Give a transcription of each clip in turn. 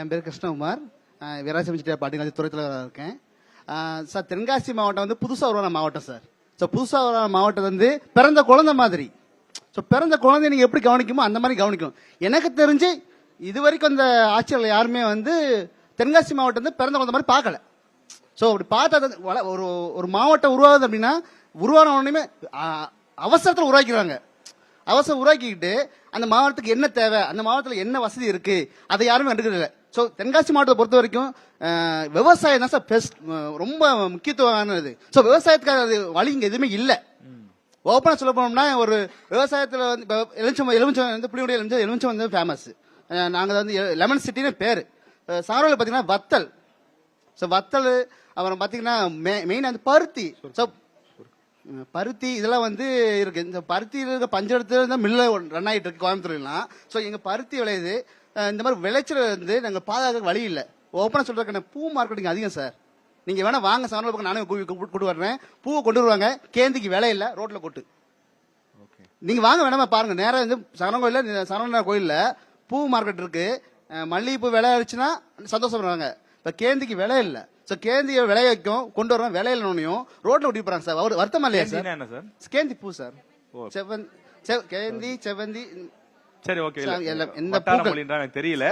என் பேர் கிருஷ்ணகுமார். வீராசாமி செட்டியார் பாட்டிங்காட்சி துறை தலைவராக இருக்கேன். சார், தென்காசி மாவட்டம் வந்து புதுசாக உருவான மாவட்டம் சார். ஸோ புதுசாக உருவான மாவட்டம் வந்து பிறந்த குழந்தை மாதிரி. ஸோ பிறந்த குழந்தைய நீங்கள் எப்படி கவனிக்குமோ அந்த மாதிரி கவனிக்கணும். எனக்கு தெரிஞ்சு இது வரைக்கும் அந்த ஆட்சியாளர் யாருமே வந்து தென்காசி மாவட்டம் வந்து பிறந்த குழந்தை மாதிரி பார்க்கல. ஸோ அப்படி பார்த்தா ஒரு மாவட்டம் உருவாகுது அப்படின்னா உருவான உடனே அவசரத்தில் உருவாக்கிறாங்க. அவசரம் உருவாக்கிக்கிட்டு அந்த மாவட்டத்துக்கு என்ன தேவை, அந்த மாவட்டத்தில் என்ன வசதி இருக்கு, அதை யாருமே கண்டுக்கிறதில்ல. ஸோ தென்காசி மாவட்டத்தை பொறுத்த வரைக்கும் விவசாயம் தான் சார் பெஸ்ட், ரொம்ப முக்கியத்துவமானது. ஸோ விவசாயத்துக்காக அது வழி இங்கே எதுவுமே இல்லை. ஓப்பனாக சொல்ல போனோம்னா ஒரு விவசாயத்தில் வந்து இப்போ எலுமிச்சம் வந்து புளியுடைய எலுமிச்சம் வந்து ஃபேமஸ். நாங்கள் வந்து லெமன் சிட்டின்னு பேர். சாரோவில் பார்த்தீங்கன்னா வத்தல். ஸோ வத்தல், அப்புறம் பார்த்தீங்கன்னா மெயின் வந்து பருத்தி. ஸோ பருத்தி இதெல்லாம் வந்து இருக்கு. இந்த பருத்தி இருக்க பஞ்சடத்துல மில்ல ரன் ஆகிட்டு இருக்கு கோயம்புத்தூர்லாம். ஸோ எங்க பருத்தி விளையுது. இந்த மாதிரி விளைச்சல் வந்து நாங்கள் பாதுகாக்க வழி இல்லை. ஓப்பனாக சொல்றதுக்கான பூ மார்க்கெட்டிங் அதிகம் சார். நீங்க வேணா வாங்க சாரோவில் பக்கம், நானே கூட்டு வர்றேன். பூவை கொண்டு வருவாங்க, கேந்திக்கு விலை இல்லை, ரோட்ல கொட்டு. நீங்க வாங்க வேணாமா பாருங்க. நேரம் வந்து சரவண கோயில்ல பூ மார்க்கெட் இருக்கு. மல்லிகைப்பூ விலை ஆயிடுச்சுன்னா சந்தோஷப்படுறாங்க. இப்ப கேந்திக்கு விலை இல்லை. ஸோ கேந்திய விளைவிக்கும் கொண்டு வரோம், விலையிலனையும் ரோட்ல ஒட்டி போறாங்க சார். வருத்தமா இல்லையா சார்? கேந்தி பூ சார், கேந்தி செவ்வந்தி. சரி, ஓகே. இந்த பூக்கள் தெரியல,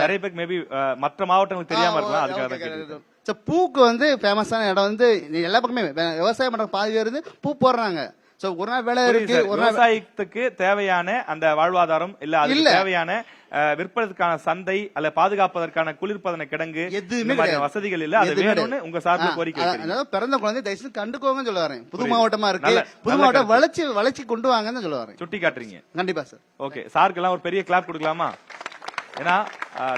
நிறைய பேருக்கு மேபி மற்ற மாவட்டங்களுக்கு தெரியாம இருக்கலாம், அதுக்காக. பூக்கு வந்து ஃபேமஸான இடம் வந்து எல்லா பக்கமே விவசாயம் பண்ற பாதி பேர் வந்து பூ போடுறாங்க. சோ ஒரு நாள் வேலை இருக்கு. ஒரு விவசாயத்துக்கு தேவையான அந்த வாழ்வாதாரம் இல்ல, அதுக்கு தேவையான விற்பதற்கான சந்தை அல்ல பாதுகாப்பதற்கான குளிர்பதன கிடங்கு எதுவுமே வசதிகள் இல்ல. அது வேணும்னு உங்க சார்பில் கோரிக்கை. பிறந்த குழந்தை தயவுசெய்து கண்டுக்கோங்கன்னு சொல்ல வரேன். புது மாவட்டமா இருக்கு, புது மாவட்டம் வளர்ச்சி கொண்டு வாங்கன்னு சொல்ல வரேன். சுட்டி காட்டுறீங்க. கண்டிப்பா சார். ஓகே, சாருக்கெல்லாம் ஒரு பெரிய கிளாப் கொடுக்கலாமா? ஏன்னா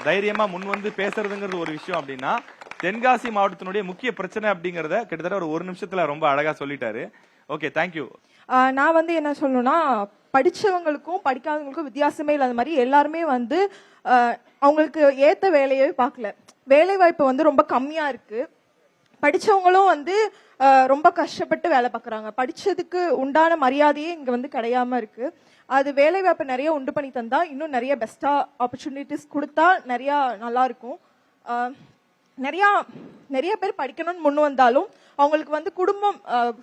தைரியமா முன் வந்து பேசுறதுங்கிறது ஒரு விஷயம். அப்படின்னா தென்காசி மாவட்டத்தினுடைய முக்கிய பிரச்சனை அப்படிங்கறத கிட்டத்தட்ட ஒரு நிமிஷத்துல ரொம்ப அழகா சொல்லிட்டாரு. Okay, thank you. நான் வந்து என்ன சொல்லணும்னா, படிச்சவங்களுக்கும் படிக்காதவங்களுக்கும் வித்தியாசமே இல்லாத மாதிரி எல்லாருமே வந்து அவங்களுக்கு ஏத்த வேலையே பார்க்கல. வேலை வாய்ப்பு வந்து ரொம்ப கம்மியா இருக்கு. படிச்சவங்களும் வந்து ரொம்ப கஷ்டப்பட்டு வேலை பார்க்கறாங்க. படிச்சதுக்கு உண்டான மரியாதையே இங்க வந்து கிடையாம இருக்கு. அது வேலை வாய்ப்பு நிறைய உண்டு பண்ணி தந்தா, இன்னும் நிறைய பெஸ்டா ஆப்பர்ச்சுனிட்டிஸ் கொடுத்தா நிறைய நல்லா இருக்கும். நிறைய பேர் படிக்கணும்னு முன் வந்தாலும் அவங்களுக்கு வந்து குடும்பம்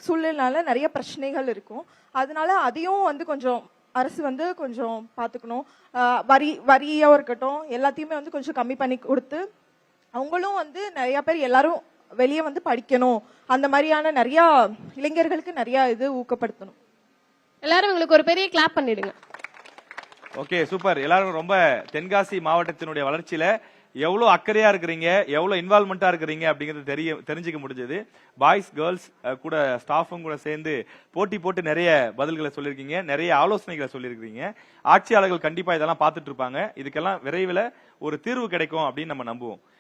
சூழ்நிலைனால நிறைய பிரச்சனைகள் இருக்கும். அதனால அதையும் வந்து கொஞ்சம் அரசு வந்து கொஞ்சம் பாத்துக்கணும். வரியா இருக்கட்டும், எல்லாத்தையுமே வந்து கொஞ்சம் கம்மி பண்ணி கொடுத்து அவங்களும் வந்து நிறைய பேர் எல்லாரும் வெளியே வந்து படிக்கணும். அந்த மாதிரியான நிறைய இளைஞர்களுக்கு நிறைய இது ஊக்கப்படுத்தணும். எல்லாரும் உங்களுக்கு ஒரு பெரிய கிளாப் பண்ணிடுங்க. Okay, super. எல்லாரும் ரொம்ப தென்காசி மாவட்டத்தினுடைய வளர்ச்சியில எவ்வளவு அக்கறையா இருக்கிறீங்க, எவ்வளவு இன்வால்மெண்டா இருக்கிறீங்க அப்படிங்கறது தெரிஞ்சுக்க முடிஞ்சது. பாய்ஸ் கேர்ள்ஸ் கூட ஸ்டாஃபும் கூட சேர்ந்து போட்டு நிறைய பதில்களை சொல்லிருக்கீங்க, நிறைய ஆலோசனைகளை சொல்லிருக்கீங்க. ஆட்சியாளர்கள் கண்டிப்பா இதெல்லாம் பார்த்துட்டு இருப்பாங்க. இதுக்கெல்லாம் விரைவில் ஒரு தீர்வு கிடைக்கும் அப்படின்னு நம்ம நம்புவோம்.